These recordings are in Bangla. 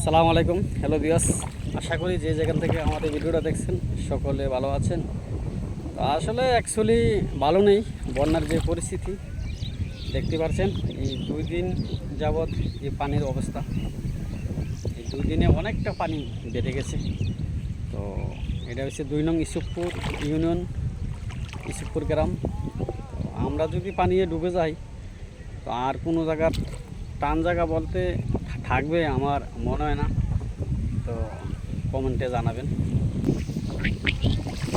আসসালামু আলাইকুম, হ্যালো ভিউয়ার্স। আশা করি যে যেখান থেকে আমাদের ভিডিওটা দেখছেন সকলে ভালো আছেন। তো আসলে অ্যাকচুয়ালি ভালো নেই, বন্যার যে পরিস্থিতি দেখতে পাচ্ছেন। এই 2 দিন যাবৎ যে পানির অবস্থা, এই 2 দিনে অনেকটা পানি বেড়ে গেছে। তো এটা হচ্ছে 2 নং ইসুফপুর ইউনিয়ন, ইসুফপুর গ্রাম। তো আমরা যদি পানিয়ে ডুবে যাই তো আর কোনো জায়গার টান জায়গা বলতে থাকবে আমার মনে হয় না। তো কমেন্টে জানাবেন।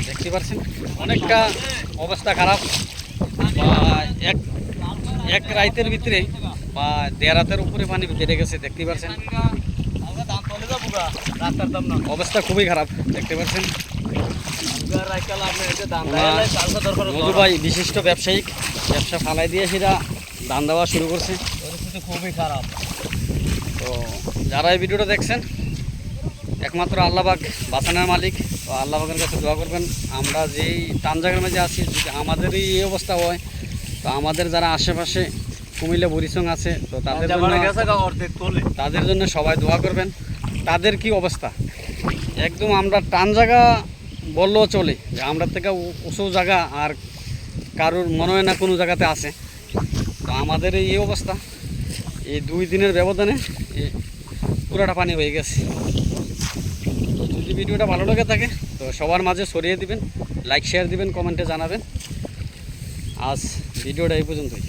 দেখতে পাচ্ছেন অনেকটা অবস্থা খারাপ, বা এক এক রাতের ভিতরে বা দেড় রাতের উপরে পানি বেড়ে গেছে। দেখতে পাচ্ছেন অবস্থা খুবই খারাপ। দেখতে পাচ্ছেন মধু ভাই বিশিষ্ট ব্যবসায়িক, ব্যবসা ফালাই দিয়ে সেটা ধান দেওয়া শুরু করছে। খুবই খারাপ। তো যারা এই ভিডিওটা দেখছেন, একমাত্র আল্লাহবাক বাঁচানোর মালিক। তো আল্লাহবাকের কাছে দোয়া করবেন। আমরা যেই টান জায়গার মাঝে আছি, যদি আমাদেরই এই অবস্থা হয় তো আমাদের যারা আশেপাশে কুমিল্লা বরিশং আছে তো তাদের জন্য সবাই দোয়া করবেন। তাদের কি অবস্থা, একদম আমরা টান জায়গা বললেও চলে, যে আমরা থেকে উঁচু জায়গা আর কারোর মনে হয় না কোনো জায়গাতে আছে। তো আমাদের এই অবস্থা, এই 2 দিনের ব্যবধানে পুরাটা পানি হয়ে গেছে। তো যদি ভিডিওটা ভালো লেগে থাকে তো সবার মাঝে ছড়িয়ে দিবেন, লাইক শেয়ার দিবেন, কমেন্টে জানাবেন। আজ ভিডিওটা এই পর্যন্তই।